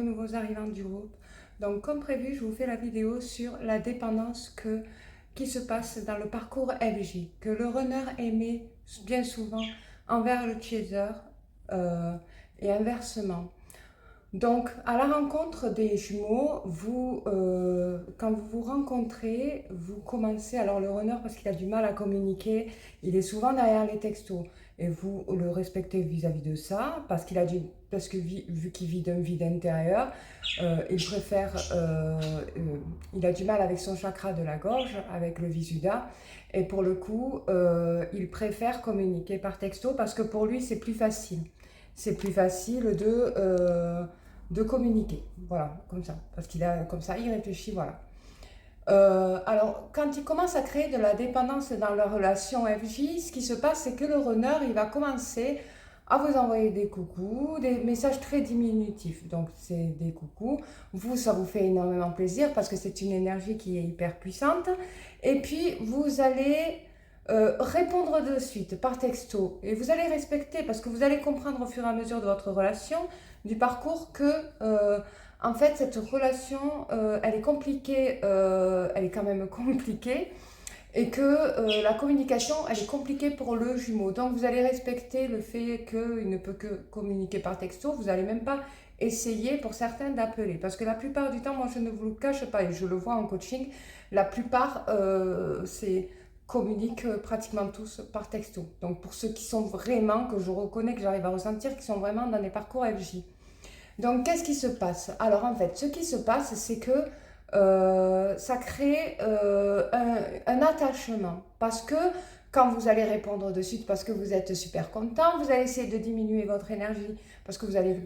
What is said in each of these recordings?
nouveaux arrivants du groupe. Donc comme prévu, je vous fais la vidéo sur la dépendance qui se passe dans le parcours FJ, que le runner émet bien souvent envers le chaser et inversement. Donc, à la rencontre des jumeaux, quand vous vous rencontrez, vous commencez, alors le runner, parce qu'il a du mal à communiquer, il est souvent derrière les textos, et vous le respectez vis-à-vis de ça, parce que vu qu'il vit d'un vide intérieur, il a du mal avec son chakra de la gorge, avec le Visuddha, et pour le coup, il préfère communiquer par texto, parce que pour lui, c'est plus facile. C'est plus facile de communiquer, voilà, comme ça, parce comme ça, il réfléchit, voilà. Alors, quand il commence à créer de la dépendance dans leur relation FJ, ce qui se passe, c'est que le runner, il va commencer à vous envoyer des coucous, des messages très diminutifs. Donc, c'est des coucous. Vous, ça vous fait énormément plaisir parce que c'est une énergie qui est hyper puissante. Et puis, vous allez répondre de suite par texto. Et vous allez respecter parce que vous allez comprendre au fur et à mesure de votre relation, du parcours, que en fait, cette relation, elle est compliquée, elle est quand même compliquée, et que la communication, elle est compliquée pour le jumeau. Donc, vous allez respecter le fait qu'il ne peut que communiquer par texto. Vous n'allez même pas essayer, pour certains, d'appeler. Parce que la plupart du temps, moi, je ne vous le cache pas, et je le vois en coaching, la plupart, communiquent pratiquement tous par texto. Donc, pour ceux qui sont vraiment, que je reconnais, que j'arrive à ressentir, qui sont vraiment dans des parcours FJ. Donc, qu'est-ce qui se passe? Alors, en fait, ce qui se passe, c'est que ça crée un attachement. Parce que quand vous allez répondre de suite, parce que vous êtes super content, vous allez essayer de diminuer votre énergie. Parce que vous allez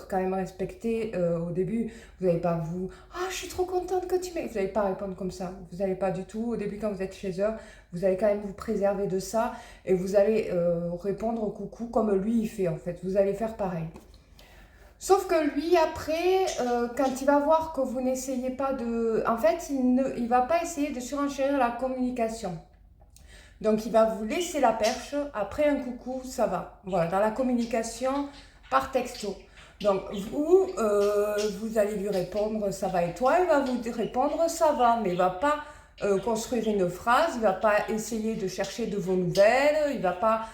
quand même respecter au début. Vous n'allez pas Ah, je suis trop contente que tu m'aies. Vous n'allez pas répondre comme ça. Vous n'allez pas du tout. Au début, quand vous êtes chez eux, vous allez quand même vous préserver de ça. Et vous allez répondre au coucou comme lui, il fait en fait. Vous allez faire pareil. Sauf que lui, après, quand il va voir que vous n'essayez pas de... En fait, il va pas essayer de surenchérir la communication. Donc, il va vous laisser la perche. Après un coucou, ça va. Voilà, dans la communication par texto. Donc, vous allez lui répondre « ça va » et toi, il va vous répondre « ça va », mais il va pas construire une phrase, il va pas essayer de chercher de vos nouvelles, il va pas,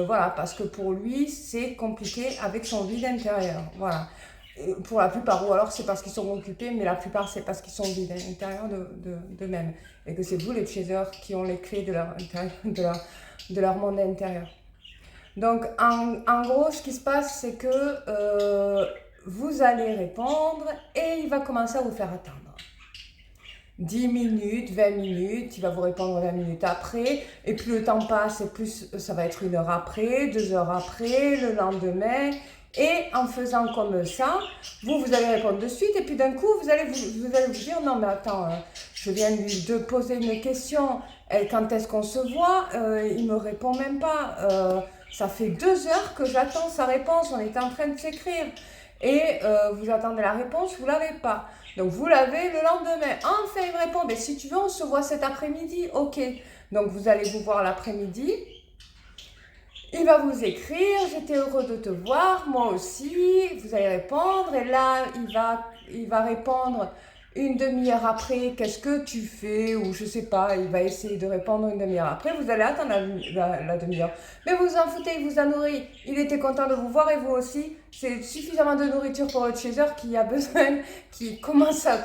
voilà, parce que pour lui, c'est compliqué avec son vide intérieur, voilà. Pour la plupart, ou alors c'est parce qu'ils sont occupés, mais la plupart c'est parce qu'ils sont vides à l'intérieur d'eux-mêmes, et que c'est vous les chasers qui ont les clés de leur monde intérieur. Donc en gros, ce qui se passe, c'est que vous allez répondre et il va commencer à vous faire attendre. 10 minutes, 20 minutes, il va vous répondre 20 minutes après, et plus le temps passe, et plus ça va être 1 heure après, 2 heures après, le lendemain, et en faisant comme ça, vous allez répondre de suite, et puis d'un coup, vous allez vous dire, non mais attends, je viens de poser une question, quand est-ce qu'on se voit, il me répond même pas, ça fait 2 heures que j'attends sa réponse, on est en train de s'écrire, et vous attendez la réponse, vous l'avez pas. Donc vous l'avez le lendemain. Enfin, il me répond, mais si tu veux, on se voit cet après-midi. Ok. Donc vous allez vous voir l'après-midi. Il va vous écrire, j'étais heureux de te voir, moi aussi. Vous allez répondre. Et là, il va répondre 1/2 heure après, qu'est-ce que tu fais? Ou je sais pas, il va essayer de répondre 1/2 heure après. Vous allez attendre la demi-heure. Mais vous en foutez, il vous a nourri. Il était content de vous voir et vous aussi. C'est suffisamment de nourriture pour le chaser qui a besoin, qui commence à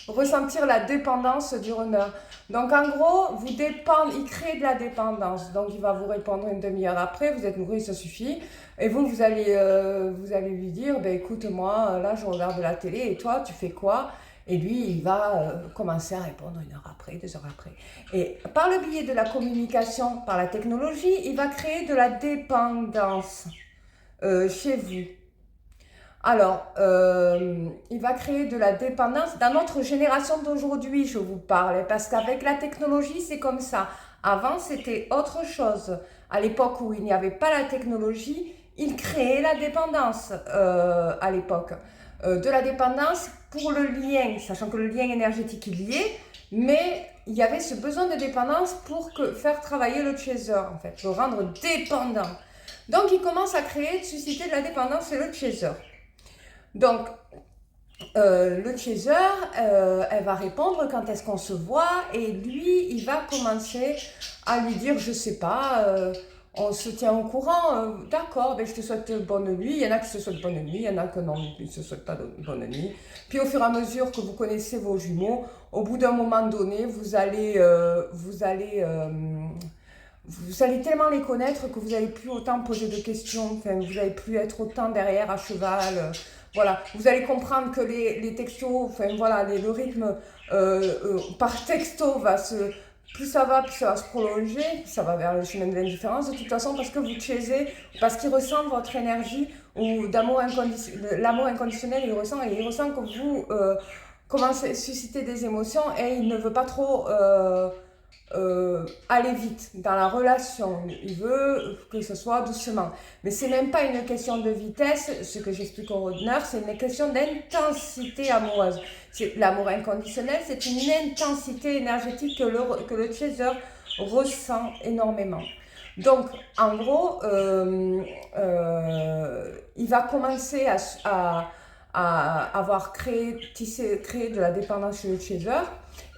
ressentir la dépendance du runner. Donc en gros, il crée de la dépendance. Donc il va vous répondre 1/2 heure après, vous êtes nourri, ça suffit. Et vous allez lui dire, ben écoute, moi, là, je regarde la télé et toi, tu fais quoi? Et lui, il va commencer à répondre 1 heure après, 2 heures après. Et par le biais de la communication, par la technologie, il va créer de la dépendance chez vous. Alors, il va créer de la dépendance dans notre génération d'aujourd'hui, je vous parle, parce qu'avec la technologie, c'est comme ça. Avant, c'était autre chose. À l'époque où il n'y avait pas la technologie, il créait la dépendance à l'époque. De la dépendance pour le lien, sachant que le lien énergétique il y est, mais il y avait ce besoin de dépendance pour faire travailler le chaser, en fait, le rendre dépendant. Donc, il commence à susciter de la dépendance chez le chaser. Donc, le chaser, elle va répondre quand est-ce qu'on se voit et lui, il va commencer à lui dire, je sais pas, on se tient au courant, d'accord, ben je te souhaite bonne nuit. Il y en a qui se souhaitent bonne nuit, il y en a que non, ils ne se souhaitent pas bonne nuit. Puis au fur et à mesure que vous connaissez vos jumeaux, au bout d'un moment donné, vous allez tellement les connaître que vous n'allez plus autant poser de questions, enfin, vous n'allez plus être autant derrière à cheval. Voilà, vous allez comprendre que les textos, enfin voilà, le rythme par texto plus ça va se prolonger, ça va vers le chemin de l'indifférence de toute façon parce que vous chaisez, parce qu'il ressent votre énergie ou d'amour inconditionnel, l'amour inconditionnel il ressent et il ressent que vous commencez à susciter des émotions et il ne veut pas trop aller vite dans la relation. Il veut que ce soit doucement. Mais c'est même pas une question de vitesse, ce que j'explique au runner, c'est une question d'intensité amoureuse. L'amour inconditionnel, c'est une intensité énergétique que le chaser ressent énormément. Donc, en gros, il va commencer à avoir créé de la dépendance chez le chaser,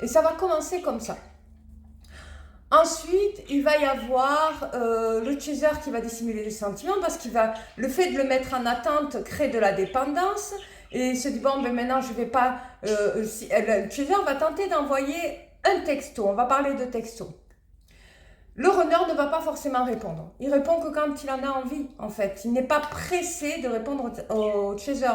et ça va commencer comme ça. Ensuite, il va y avoir le chaser qui va dissimuler les sentiments parce le fait de le mettre en attente crée de la dépendance et il se dit bon ben maintenant je vais pas, le chaser va tenter d'envoyer un texto, on va parler de texto. Le runner ne va pas forcément répondre. Il répond que quand il en a envie, en fait. Il n'est pas pressé de répondre au chaser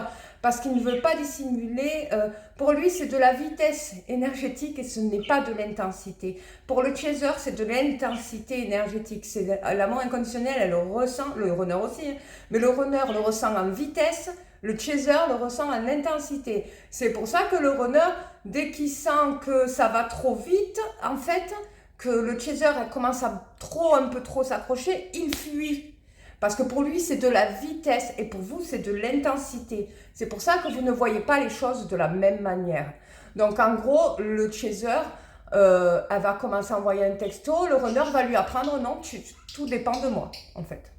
parce qu'il ne veut pas dissimuler. Pour lui, c'est de la vitesse énergétique et ce n'est pas de l'intensité. Pour le chaser, c'est de l'intensité énergétique. C'est l'amour inconditionnel, elle le ressent, le runner aussi, hein, mais le runner le ressent en vitesse, le chaser le ressent en intensité. C'est pour ça que le runner, dès qu'il sent que ça va trop vite, en fait, que le chaser commence à un peu trop s'accrocher, il fuit. Parce que pour lui, c'est de la vitesse et pour vous, c'est de l'intensité. C'est pour ça que vous ne voyez pas les choses de la même manière. Donc, en gros, le chaser, elle va commencer à envoyer un texto. Le runner va lui apprendre, non, tout dépend de moi, en fait.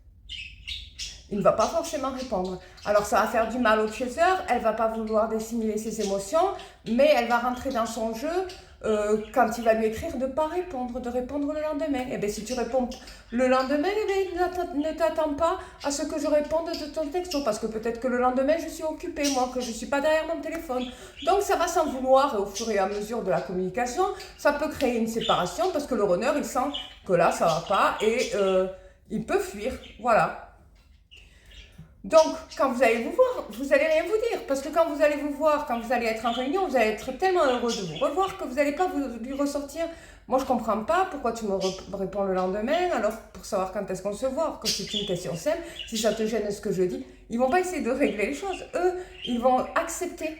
Il ne va pas forcément répondre. Alors, ça va faire du mal au chaser. Elle ne va pas vouloir dissimuler ses émotions, mais elle va rentrer dans son jeu. Quand il va lui écrire de ne pas répondre, de répondre le lendemain. Et bien si tu réponds le lendemain, eh bien, ne t'attends pas à ce que je réponde de ton texto, parce que peut-être que le lendemain je suis occupée, moi, que je ne suis pas derrière mon téléphone. Donc ça va s'en vouloir, et au fur et à mesure de la communication, ça peut créer une séparation, parce que le runner, il sent que là, ça ne va pas, et il peut fuir, voilà. Donc, quand vous allez vous voir, vous n'allez rien vous dire. Parce que quand vous allez vous voir, quand vous allez être en réunion, vous allez être tellement heureux de vous revoir que vous n'allez pas lui ressortir. Moi, je ne comprends pas pourquoi tu me réponds le lendemain, alors pour savoir quand est-ce qu'on se voit, que c'est une question simple. Si ça te gêne ce que je dis, ils ne vont pas essayer de régler les choses. Eux, ils vont accepter.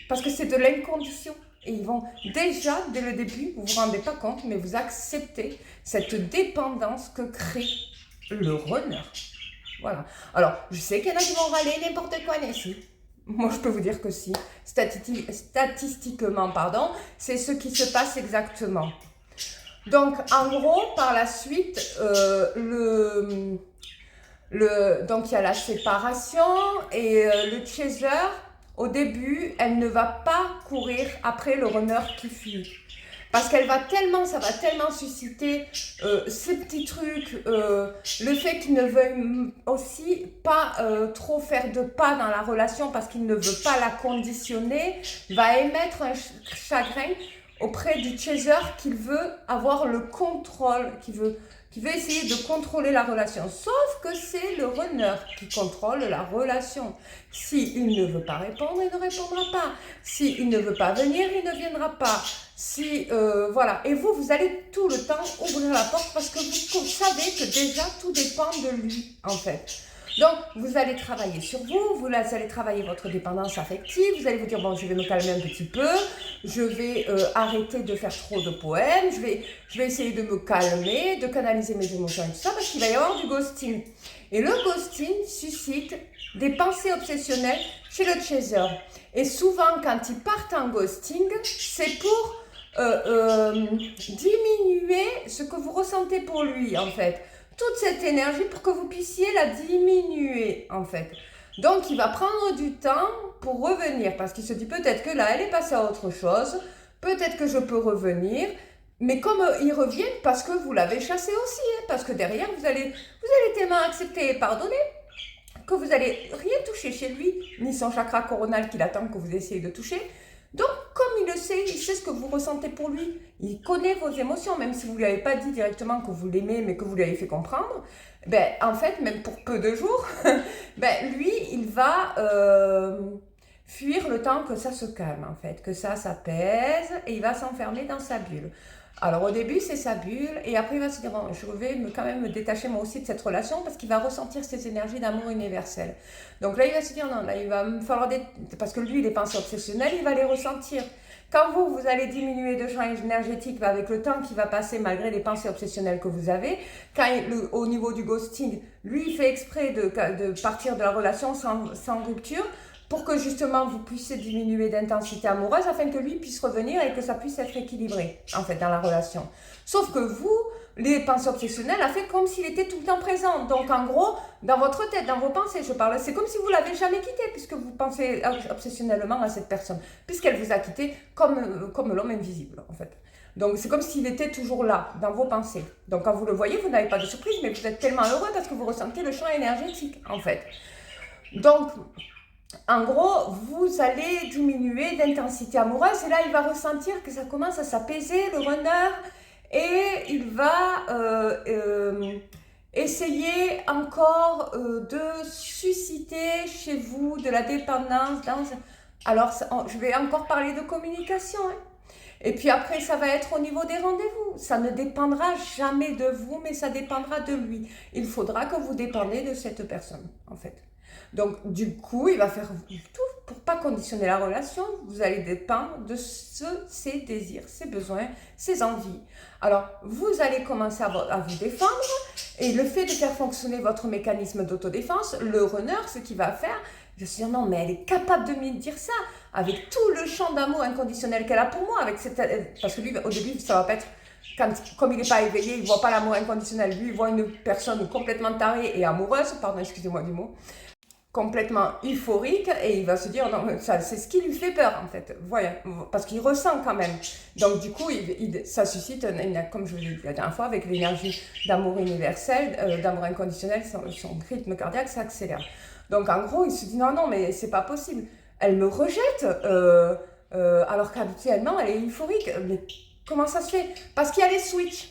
Parce que c'est de l'incondition. Et ils vont déjà, dès le début, vous ne vous rendez pas compte, mais vous acceptez cette dépendance que crée le runner. Voilà. Alors, je sais qu'il y en a qui vont râler n'importe quoi, Nessie. Moi, je peux vous dire que si. Statistiquement, c'est ce qui se passe exactement. Donc, en gros, par la suite, donc il y a la séparation et le chaser, au début, elle ne va pas courir après le runner qui fuit. Parce ça va tellement susciter ces petits trucs, le fait qu'il ne veuille aussi pas trop faire de pas dans la relation parce qu'il ne veut pas la conditionner, va émettre un chagrin auprès du chaser qu'il veut avoir le contrôle, qui veut essayer de contrôler la relation. Sauf que c'est le runner qui contrôle la relation. S'il ne veut pas répondre, il ne répondra pas. S'il ne veut pas venir, il ne viendra pas. Voilà. Et vous allez tout le temps ouvrir la porte parce que vous savez que déjà tout dépend de lui, en fait. Donc, vous allez travailler sur vous allez travailler votre dépendance affective, vous allez vous dire, bon, je vais me calmer un petit peu, je vais arrêter de faire trop de poèmes, je vais essayer de me calmer, de canaliser mes émotions et tout ça, parce qu'il va y avoir du ghosting. Et le ghosting suscite des pensées obsessionnelles chez le chaser. Et souvent, quand ils partent en ghosting, c'est pour diminuer ce que vous ressentez pour lui, en fait. Toute cette énergie pour que vous puissiez la diminuer, en fait. Donc, il va prendre du temps pour revenir, parce qu'il se dit peut-être que là, elle est passée à autre chose, peut-être que je peux revenir, mais comme il revient, parce que vous l'avez chassé aussi, hein, parce que derrière, vous allez tellement accepter et pardonner, que vous n'allez rien toucher chez lui, ni son chakra coronal qu'il attend que vous essayez de toucher. Donc, comme il le sait, il sait ce que vous ressentez pour lui, il connaît vos émotions, même si vous ne lui avez pas dit directement que vous l'aimez, mais que vous lui avez fait comprendre, ben, en fait, même pour peu de jours, ben, lui, il va fuir le temps que ça se calme, en fait, que ça s'apaise, et il va s'enfermer dans sa bulle. Alors au début c'est sa bulle et après il va se dire bon, je vais quand même me détacher moi aussi de cette relation parce qu'il va ressentir ces énergies d'amour universel. Donc là il va se dire non, là il va me falloir parce que lui les pensées obsessionnelles il va les ressentir. Quand vous allez diminuer de champ énergétique avec le temps qui va passer malgré les pensées obsessionnelles que vous avez, quand au niveau du ghosting, lui il fait exprès de partir de la relation sans rupture, pour que justement vous puissiez diminuer d'intensité amoureuse afin que lui puisse revenir et que ça puisse être équilibré en fait dans la relation. Sauf que vous, les pensées obsessionnelles, a fait comme s'il était tout le temps présent. Donc en gros, dans votre tête, dans vos pensées, je parle, c'est comme si vous l'avez jamais quitté puisque vous pensez obsessionnellement à cette personne, puisqu'elle vous a quitté comme l'homme invisible en fait. Donc c'est comme s'il était toujours là, dans vos pensées. Donc quand vous le voyez, vous n'avez pas de surprise, mais vous êtes tellement heureux parce que vous ressentez le champ énergétique en fait. Donc en gros, vous allez diminuer d'intensité amoureuse et là, il va ressentir que ça commence à s'apaiser, le runner, et il va essayer encore de susciter chez vous de la dépendance. Alors, je vais encore parler de communication. Hein. Et puis après, ça va être au niveau des rendez-vous. Ça ne dépendra jamais de vous, mais ça dépendra de lui. Il faudra que vous dépendiez de cette personne, en fait. Donc, du coup, il va faire tout pour pas conditionner la relation. Vous allez dépendre de ses désirs, ses besoins, ses envies. Alors, vous allez commencer à vous défendre. Et le fait de faire fonctionner votre mécanisme d'autodéfense, le runner, ce qu'il va faire, il va se dire non, mais elle est capable de me dire ça, avec tout le champ d'amour inconditionnel qu'elle a pour moi. Parce que lui, au début, ça va pas être... Comme il n'est pas éveillé, il ne voit pas l'amour inconditionnel. Lui, il voit une personne complètement tarée et amoureuse, pardon, excusez-moi du mot, complètement euphorique et il va se dire non, c'est ce qui lui fait peur en fait, voilà, parce qu'il ressent quand même. Donc du coup, ça suscite, comme je vous l'ai dit la dernière fois, avec l'énergie d'amour universel, d'amour inconditionnel, son rythme cardiaque s'accélère. Donc en gros, il se dit non, mais c'est pas possible. Elle me rejette alors qu'habituellement, elle est euphorique. Mais comment ça se fait? Parce qu'il y a les switches.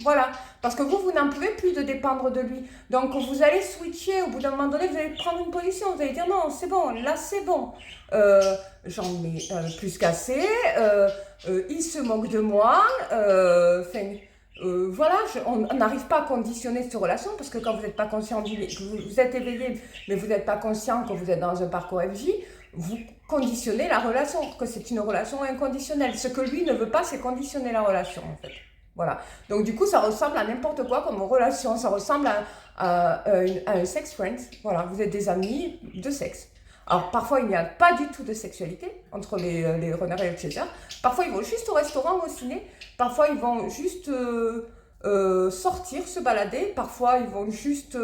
Voilà, parce que vous n'en pouvez plus de dépendre de lui. Donc vous allez switcher, au bout d'un moment donné, vous allez prendre une position, vous allez dire non, c'est bon, là c'est bon. J'en ai plus qu'assez, il se moque de moi, voilà, on n'arrive pas à conditionner cette relation parce que quand vous n'êtes pas conscient, vous êtes éveillé, mais vous n'êtes pas conscient que vous êtes dans un parcours FJ, vous conditionnez la relation, que c'est une relation inconditionnelle. Ce que lui ne veut pas, c'est conditionner la relation en fait. Voilà. Donc du coup, ça ressemble à n'importe quoi comme relation. Ça ressemble à un sex friend. Voilà, vous êtes des amis de sexe. Alors parfois, il n'y a pas du tout de sexualité entre les runners et les chasers. Parfois, ils vont juste au restaurant ou au ciné. Parfois, ils vont juste sortir, se balader. Parfois, ils vont juste...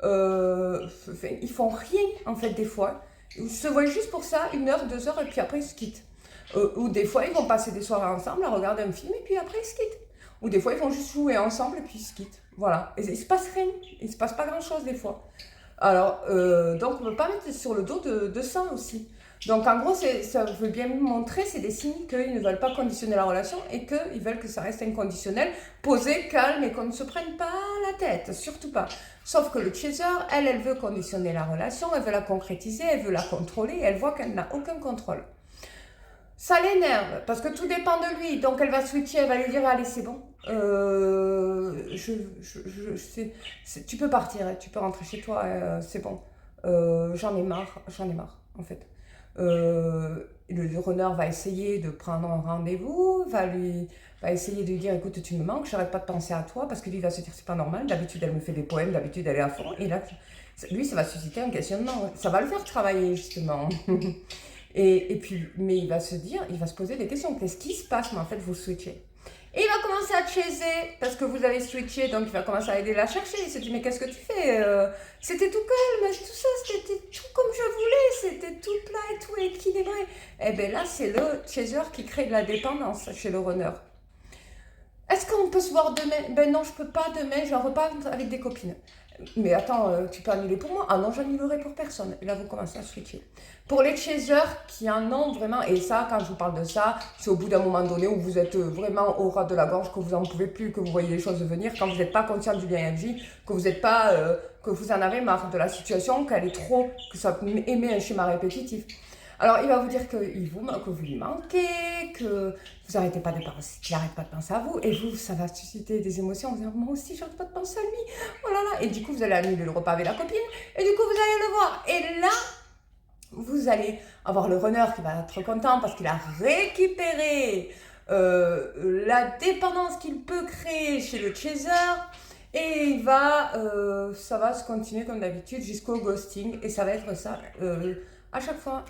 ils font rien, en fait, des fois. Ils se voient juste pour ça, 1 heure, 2 heures, et puis après, ils se quittent. Ou des fois, ils vont passer des soirées ensemble à regarder un film, et puis après, ils se quittent. Ou des fois, ils vont juste jouer ensemble, et puis ils se quittent. Voilà. Et il ne se passe rien. Il ne se passe pas grand-chose, des fois. Alors, donc, on ne peut pas mettre sur le dos de ça aussi. Donc, en gros, ça veut bien montrer, c'est des signes qu'ils ne veulent pas conditionner la relation et qu'ils veulent que ça reste inconditionnel, posé, calme et qu'on ne se prenne pas la tête, surtout pas. Sauf que le chaser, elle veut conditionner la relation, elle veut la concrétiser, elle veut la contrôler, et elle voit qu'elle n'a aucun contrôle. Ça l'énerve, parce que tout dépend de lui, donc elle va switcher, elle va lui dire, allez, c'est bon, tu peux partir, tu peux rentrer chez toi, c'est bon, j'en ai marre, en fait. Le runner va essayer de prendre un rendez-vous, va essayer de lui dire, écoute, tu me manques, j'arrête pas de penser à toi, parce que lui va se dire, c'est pas normal, d'habitude elle me fait des poèmes, d'habitude elle est à fond, et là, lui, ça va susciter un questionnement, ça va le faire travailler, justement. Et puis, mais il va se dire, il va se poser des questions. Qu'est-ce qui se passe? Mais en fait, vous switchez. Et il va commencer à chaiser parce que vous avez switché, donc il va commencer à aider la chercher. Il se dit, mais qu'est-ce que tu fais? C'était tout calme, tout ça, c'était tout comme je voulais, c'était tout plat et tout équilibré. Et bien là, c'est le chaser qui crée de la dépendance chez le runner. Est-ce qu'on peut se voir demain? Ben non, je peux pas demain, je repars avec des copines. Mais attends, tu peux annuler pour moi? Ah non, j'annulerai pour personne. Et là, vous commencez à switcher. Pour les chasers qui en ont vraiment, et ça, quand je vous parle de ça, c'est au bout d'un moment donné où vous êtes vraiment au ras de la gorge, que vous n'en pouvez plus, que vous voyez les choses venir, quand vous n'êtes pas conscient du bien MJ, que vous n'êtes pas, que vous en avez marre de la situation, qu'elle est trop, que ça émet un schéma répétitif. Alors, il va vous dire que vous lui manquez, que vous n'arrêtez pas de penser, qu'il n'arrête pas de penser à vous, et vous, ça va susciter des émotions, vous dire, moi aussi, j'arrête pas de penser à lui, oh là là, et du coup, vous allez annuler le repas avec la copine, et du coup, vous allez le voir, et là, vous allez avoir le runner qui va être content parce qu'il a récupéré la dépendance qu'il peut créer chez le chaser, et il va, ça va se continuer comme d'habitude jusqu'au ghosting, et ça va être ça, à chaque fois,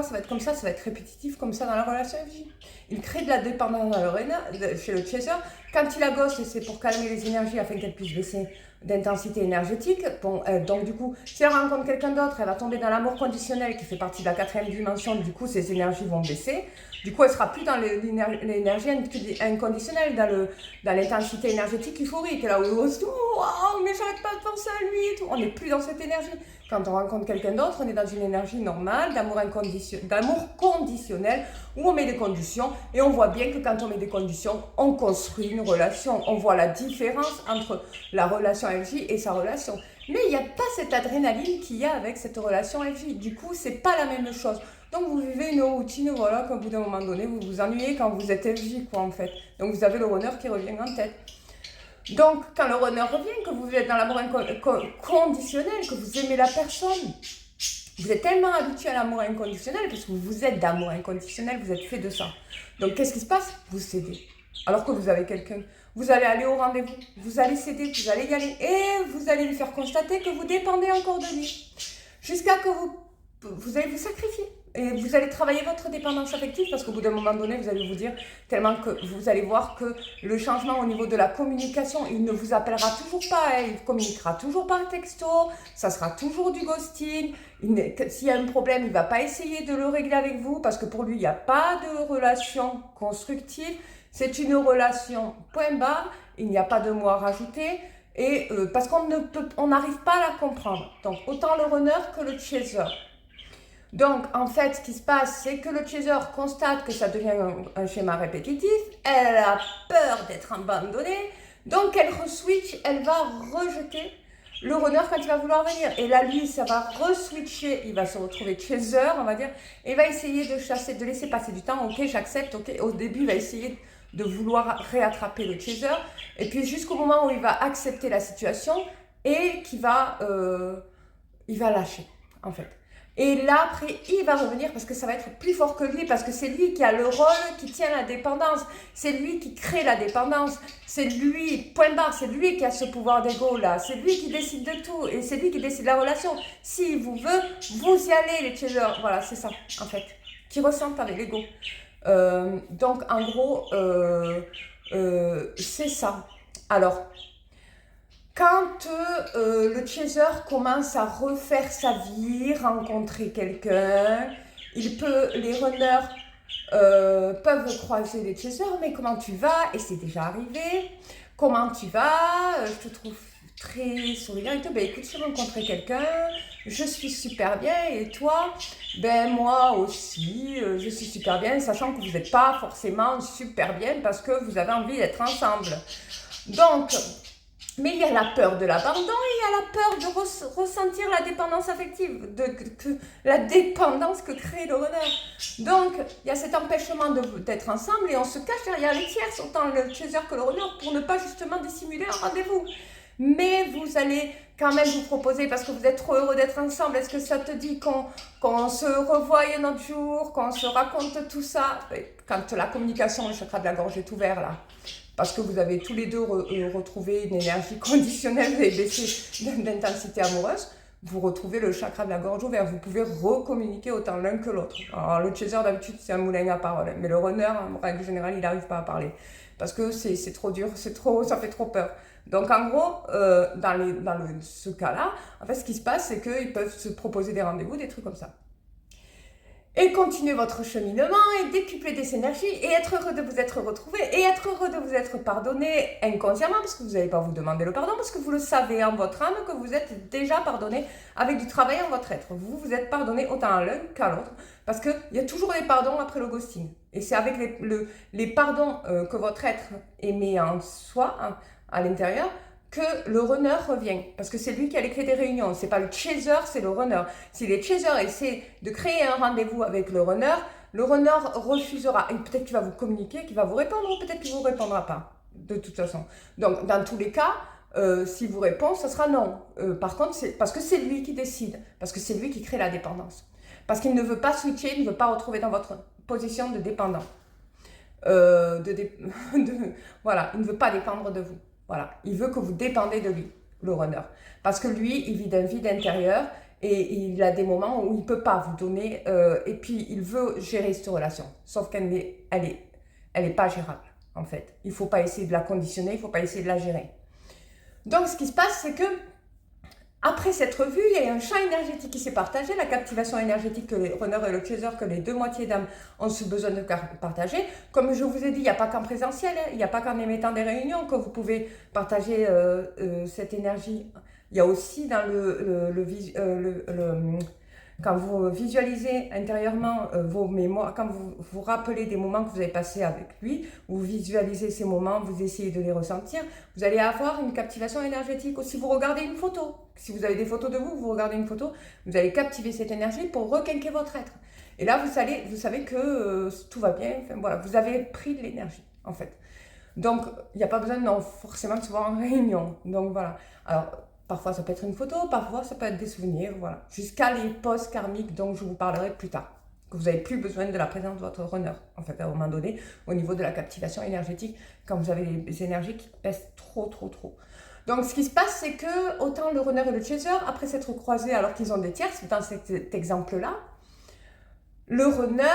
ça va être comme ça va être répétitif comme ça dans la relation FJ. Il crée de la dépendance dans le chez le chaser. Quand il la gosse, c'est pour calmer les énergies afin qu'elle puisse baisser d'intensité énergétique. Bon, donc du coup, si elle rencontre quelqu'un d'autre, elle va tomber dans l'amour conditionnel qui fait partie de la 4e dimension. Du coup, ses énergies vont baisser. Du coup, elle sera plus dans l'énergie inconditionnelle, dans l'intensité énergétique euphorique. Là où on se dit, oh, mais j'arrête pas de penser à lui et tout. On n'est plus dans cette énergie. Quand on rencontre quelqu'un d'autre, on est dans une énergie normale, d'amour conditionnel, où on met des conditions, et on voit bien que quand on met des conditions, on construit une relation. On voit la différence entre la relation FJ et sa relation. Mais il n'y a pas cette adrénaline qu'il y a avec cette relation FJ. Du coup, c'est pas la même chose. Donc, vous vivez une routine, voilà, qu'au bout d'un moment donné, vous vous ennuyez quand vous êtes FJ, quoi, en fait. Donc, vous avez le runner qui revient en tête. Donc, quand le runner revient, que vous êtes dans l'amour inconditionnel, que vous aimez la personne, vous êtes tellement habitué à l'amour inconditionnel, parce que vous êtes d'amour inconditionnel, vous êtes fait de ça. Donc, qu'est-ce qui se passe? Vous cédez. Alors que vous avez quelqu'un, vous allez aller au rendez-vous, vous allez céder, vous allez y aller, et vous allez lui faire constater que vous dépendez encore de lui. Jusqu'à que vous allez vous sacrifier. Et vous allez travailler votre dépendance affective parce qu'au bout d'un moment donné, vous allez vous dire tellement que vous allez voir que le changement au niveau de la communication, il ne vous appellera toujours pas, il communiquera toujours par texto, ça sera toujours du ghosting. S'il y a un problème, il ne va pas essayer de le régler avec vous parce que pour lui, il n'y a pas de relation constructive. C'est une relation point barre, il n'y a pas de mot à rajouter. Et parce qu'on n'arrive pas à la comprendre. Donc, autant le runner que le chaser. Donc, en fait, ce qui se passe, c'est que le chaser constate que ça devient un schéma répétitif. Elle a peur d'être abandonnée. Donc, elle re-switch, elle va rejeter le runner quand il va vouloir venir. Et là, lui, ça va re-switcher. Il va se retrouver chaser, on va dire. Et il va essayer de chasser, de laisser passer du temps. Ok, j'accepte. Ok, au début, il va essayer de vouloir réattraper le chaser. Et puis, jusqu'au moment où il va accepter la situation et qu'il va, il va lâcher, en fait. Et là, après, il va revenir parce que ça va être plus fort que lui, parce que c'est lui qui a le rôle, qui tient la dépendance. C'est lui qui crée la dépendance. C'est lui, point barre, c'est lui qui a ce pouvoir d'ego là. C'est lui qui décide de tout et c'est lui qui décide de la relation. S'il vous veut, vous y allez, les chasers. Voilà, c'est ça, en fait. Qui ressentent avec l'ego. Donc, en gros, c'est ça. Alors, quand le chaser commence à refaire sa vie, rencontrer quelqu'un, les runners peuvent croiser les chasers, mais comment tu vas? Et c'est déjà arrivé. Comment tu vas? Je te trouve très souriant et tout. Ben écoute, j'ai rencontré quelqu'un, je suis super bien, et toi? Ben moi aussi, je suis super bien, sachant que vous n'êtes pas forcément super bien parce que vous avez envie d'être ensemble. Donc, mais il y a la peur de l'abandon et il y a la peur de ressentir la dépendance affective, la dépendance que crée le runner. Donc, il y a cet empêchement d'être ensemble et on se cache derrière les tierces, autant le chaser que le runner, pour ne pas justement dissimuler un rendez-vous. Mais vous allez quand même vous proposer, parce que vous êtes trop heureux d'être ensemble, est-ce que ça te dit qu'on se revoie un autre jour, qu'on se raconte tout ça? Quand la communication, le chakra de la gorge est ouvert là, parce que vous avez tous les deux retrouvé une énergie conditionnelle, vous avez baissé d'intensité amoureuse, vous retrouvez le chakra de la gorge ouvert. Vous pouvez recommuniquer autant l'un que l'autre. Alors le chaser d'habitude c'est un moulin à parole, mais le runner en règle générale il n'arrive pas à parler parce que c'est trop dur, ça fait trop peur. Donc en gros, ce cas-là, en fait ce qui se passe c'est qu'ils peuvent se proposer des rendez-vous, des trucs comme ça. Et continuez votre cheminement et décuplez des énergies et être heureux de vous être retrouvé et être heureux de vous être pardonné inconsciemment parce que vous n'allez pas vous demander le pardon parce que vous le savez en votre âme que vous êtes déjà pardonné avec du travail en votre être. Vous vous êtes pardonné autant à l'un qu'à l'autre parce qu'il y a toujours des pardons après le ghosting. Et c'est avec les pardons que votre être émet en soi, hein, à l'intérieur, que le runner revient, parce que c'est lui qui a les clés des réunions, c'est pas le chaser, c'est le runner. Si les chasers essaient de créer un rendez-vous avec le runner refusera, et peut-être qu'il va vous communiquer, qu'il va vous répondre, ou peut-être qu'il vous répondra pas, de toute façon. Donc, dans tous les cas, s'il vous répond, ça sera non. Par contre, c'est parce que c'est lui qui décide, parce que c'est lui qui crée la dépendance. Parce qu'il ne veut pas switcher, il ne veut pas retrouver dans votre position de dépendant. Voilà, il ne veut pas dépendre de vous. Voilà, il veut que vous dépendez de lui, le runner. Parce que lui, il vit d'un vide intérieur et il a des moments où il ne peut pas vous donner et puis il veut gérer cette relation. Sauf qu'elle est pas gérable, en fait. Il ne faut pas essayer de la conditionner, il ne faut pas essayer de la gérer. Donc, ce qui se passe, c'est que après cette revue, il y a un champ énergétique qui s'est partagé, la captivation énergétique que les runners et le chaser, que les deux moitiés d'âme ont ce besoin de partager. Comme je vous ai dit, il n'y a pas qu'en présentiel, il n'y a pas qu'en émettant des réunions que vous pouvez partager cette énergie. Il y a aussi dans quand vous visualisez intérieurement vos mémoires, quand vous vous rappelez des moments que vous avez passés avec lui, vous visualisez ces moments, vous essayez de les ressentir, vous allez avoir une captivation énergétique. Aussi, vous regardez une photo. Si vous avez des photos de vous, vous regardez une photo, vous allez captiver cette énergie pour requinquer votre être. Et là, vous savez que tout va bien, enfin, voilà, vous avez pris de l'énergie, en fait. Donc, il n'y a pas besoin forcément de se voir en réunion. Donc, voilà. Alors, parfois, ça peut être une photo, parfois, ça peut être des souvenirs, voilà. Jusqu'à les poses karmiques dont je vous parlerai plus tard. Que vous n'avez plus besoin de la présence de votre runner, en fait, à un moment donné, au niveau de la captivation énergétique, quand vous avez des énergies qui pèsent trop. Donc, ce qui se passe, c'est que, autant le runner et le chaser, après s'être croisés alors qu'ils ont des tierces, dans cet exemple-là, le runner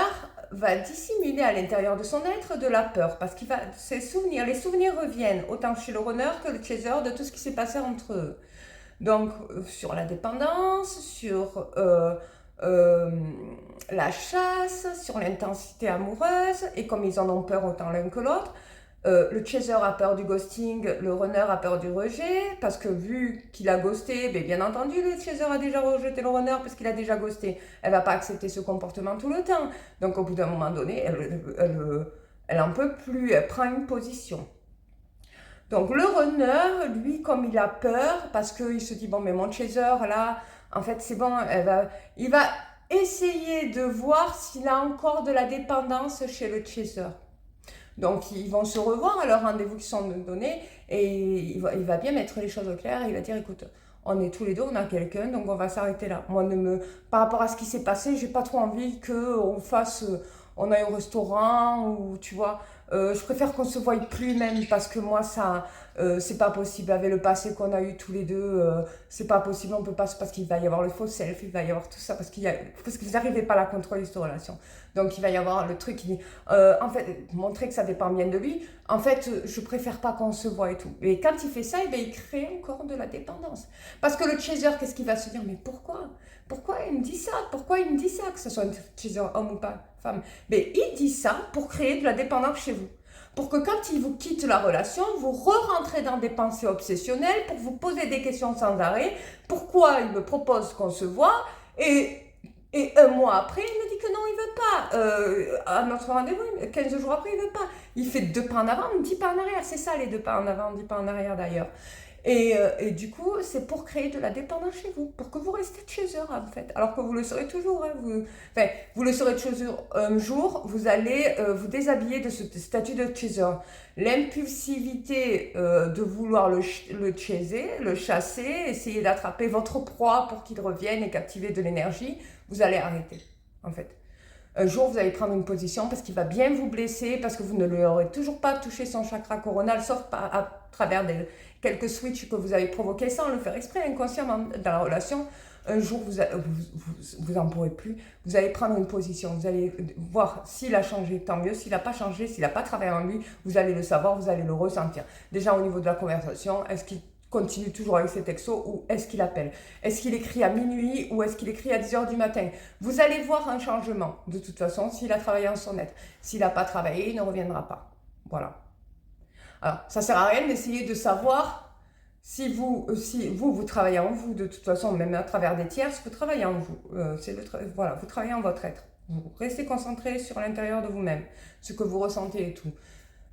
va dissimuler à l'intérieur de son être de la peur, parce que les souvenirs reviennent, autant chez le runner que le chaser, de tout ce qui s'est passé entre eux. Donc, sur la dépendance, sur la chasse, sur l'intensité amoureuse, et comme ils en ont peur autant l'un que l'autre, le chaser a peur du ghosting, le runner a peur du rejet, parce que vu qu'il a ghosté, bien entendu, le chaser a déjà rejeté le runner parce qu'il a déjà ghosté. Elle ne va pas accepter ce comportement tout le temps. Donc, au bout d'un moment donné, elle en peut plus, elle prend une position. Donc le runner, lui, comme il a peur, parce qu'il se dit, bon, mais mon chaser, là, en fait, c'est bon, il va essayer de voir s'il a encore de la dépendance chez le chaser. Donc ils vont se revoir à leur rendez-vous qui sont donnés et il va bien mettre les choses au clair. Il va dire, écoute, on est tous les deux, on a quelqu'un, donc on va s'arrêter là. Moi, par rapport à ce qui s'est passé, j'ai pas trop envie on aille au restaurant ou tu vois. Je préfère qu'on se voie plus même parce que moi ça c'est pas possible avec le passé qu'on a eu tous les deux, c'est pas possible, on peut pas, parce qu'il va y avoir le faux self, il va y avoir tout ça parce que vous n'arrivez pas à la contrôler cette relation. Donc il va y avoir le truc qui dit en fait montrer que ça dépend bien de lui, en fait je préfère pas qu'on se voit et tout. Et quand il fait ça, il crée encore de la dépendance. Parce que le chaser, qu'est-ce qu'il va se dire, mais pourquoi il me dit ça? Pourquoi il me dit ça? Que ce soit un chaser homme ou pas femme. Mais il dit ça pour créer de la dépendance chez vous. Pour que quand il vous quitte la relation, vous re-rentrez dans des pensées obsessionnelles, pour vous poser des questions sans arrêt. Pourquoi il me propose qu'on se voit et un mois après, il me dit que non, il ne veut pas. À notre rendez-vous, 15 jours après, il ne veut pas. Il fait 2 pas en avant, 10 pas en arrière. C'est ça, les 2 pas en avant, 10 pas en arrière d'ailleurs. Et du coup, c'est pour créer de la dépendance chez vous, pour que vous restiez chaser en fait, alors que vous le serez toujours. Hein, vous le serez toujours un jour, vous allez vous déshabiller de ce statut de chaser. L'impulsivité de vouloir le chaiser, le chasser, essayer d'attraper votre proie pour qu'il revienne et captiver de l'énergie, vous allez arrêter en fait. Un jour, vous allez prendre une position parce qu'il va bien vous blesser, parce que vous ne lui aurez toujours pas touché son chakra coronal, sauf à travers quelques switches que vous avez provoqués sans le faire exprès, inconsciemment dans la relation. Un jour, vous en pourrez plus. Vous allez prendre une position. Vous allez voir s'il a changé, tant mieux. S'il n'a pas changé, s'il n'a pas travaillé en lui, vous allez le savoir, vous allez le ressentir. Déjà, au niveau de la conversation, est-ce qu'il continue toujours avec ses textos ou est-ce qu'il appelle? Est-ce qu'il écrit à minuit ou est-ce qu'il écrit à 10 h du matin? Vous allez voir un changement. De toute façon, s'il a travaillé en sonnette. S'il n'a pas travaillé, il ne reviendra pas. Voilà. Alors, ça ne sert à rien d'essayer de savoir si vous travaillez en vous. De toute façon, même à travers des tierces, vous travaillez en vous. Voilà, vous travaillez en votre être. Vous restez concentré sur l'intérieur de vous-même, ce que vous ressentez et tout.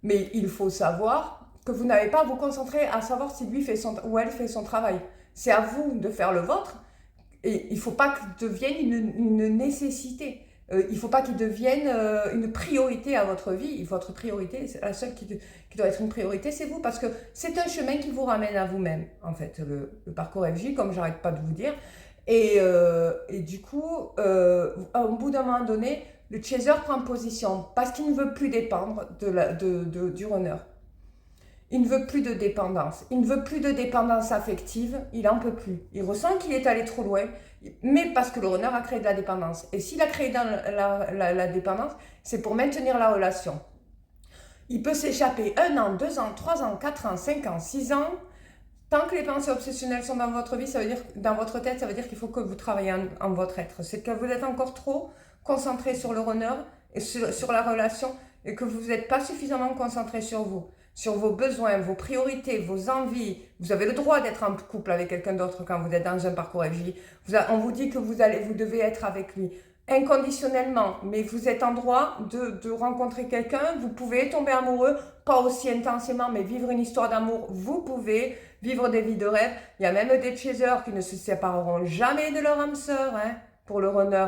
Mais il faut savoir que vous n'avez pas à vous concentrer à savoir si lui fait ou elle fait son travail. C'est à vous de faire le vôtre. Et il ne faut pas que devienne une nécessité. Il ne faut pas qu'il devienne une priorité à votre vie. Votre priorité, la seule qui doit être une priorité, c'est vous. Parce que c'est un chemin qui vous ramène à vous-même, en fait, le parcours FJ, comme j'arrête pas de vous dire. Et du coup, au bout d'un moment donné, le chaser prend position parce qu'il ne veut plus dépendre du runner. Il ne veut plus de dépendance. Il ne veut plus de dépendance affective. Il n'en peut plus. Il ressent qu'il est allé trop loin, mais parce que le runner a créé de la dépendance. Et s'il a créé la dépendance, c'est pour maintenir la relation. Il peut s'échapper 1 an, 2 ans, 3 ans, 4 ans, 5 ans, 6 ans. Tant que les pensées obsessionnelles sont dans votre vie, ça veut dire, dans votre tête, ça veut dire qu'il faut que vous travaillez en votre être. C'est que vous êtes encore trop concentré sur le runner et sur la relation et que vous n'êtes pas suffisamment concentré sur vous, sur vos besoins, vos priorités, vos envies. Vous avez le droit d'être en couple avec quelqu'un d'autre quand vous êtes dans un parcours FJ. On vous dit que vous devez être avec lui inconditionnellement, mais vous êtes en droit de rencontrer quelqu'un. Vous pouvez tomber amoureux, pas aussi intensément, mais vivre une histoire d'amour, vous pouvez vivre des vies de rêve. Il y a même des chasers qui ne se sépareront jamais de leur âme sœur, pour le runner.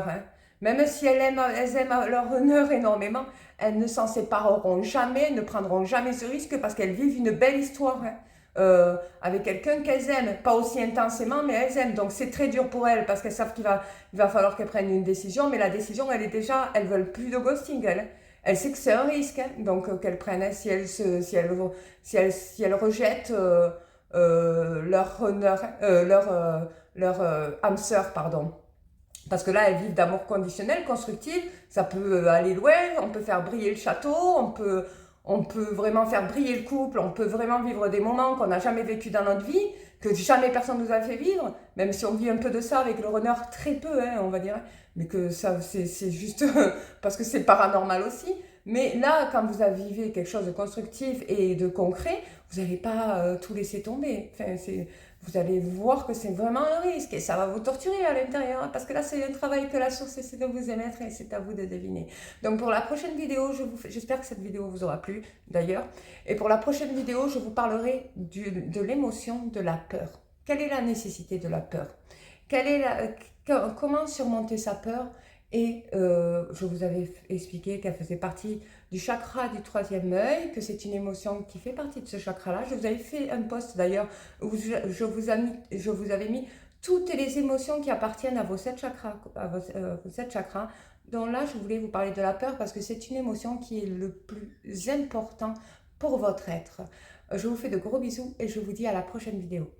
Même si elles aiment leur runner énormément, elles ne s'en sépareront jamais, ne prendront jamais ce risque parce qu'elles vivent une belle histoire avec quelqu'un qu'elles aiment, pas aussi intensément, mais elles aiment. Donc c'est très dur pour elles parce qu'elles savent qu'il va falloir qu'elles prennent une décision, mais la décision, elles veulent plus de ghosting, elles savent que c'est un risque, donc qu'elles prennent, si elles rejettent leur runner, leur âme sœur, pardon. Parce que là, elles vivent d'amour conditionnel, constructif, ça peut aller loin, on peut faire briller le château, on peut vraiment faire briller le couple, on peut vraiment vivre des moments qu'on n'a jamais vécu dans notre vie, que jamais personne nous a fait vivre, même si on vit un peu de ça avec le runner, très peu, on va dire, mais que ça, c'est juste parce que c'est paranormal aussi. Mais là, quand vous vivez quelque chose de constructif et de concret, vous n'allez pas tout laisser tomber. Enfin, vous allez voir que c'est vraiment un risque et ça va vous torturer à l'intérieur parce que là, c'est un travail que la source essaie de vous émettre et c'est à vous de deviner. Donc, pour la prochaine vidéo, j'espère que cette vidéo vous aura plu d'ailleurs. Et pour la prochaine vidéo, je vous parlerai de l'émotion de la peur. Quelle est la nécessité de la peur? Comment surmonter sa peur? Et je vous avais expliqué qu'elle faisait partie du chakra du 3e œil, que c'est une émotion qui fait partie de ce chakra-là. Je vous avais fait un post d'ailleurs où je vous avais mis toutes les émotions qui appartiennent à vos 7 chakras, Donc là, je voulais vous parler de la peur parce que c'est une émotion qui est le plus important pour votre être. Je vous fais de gros bisous et je vous dis à la prochaine vidéo.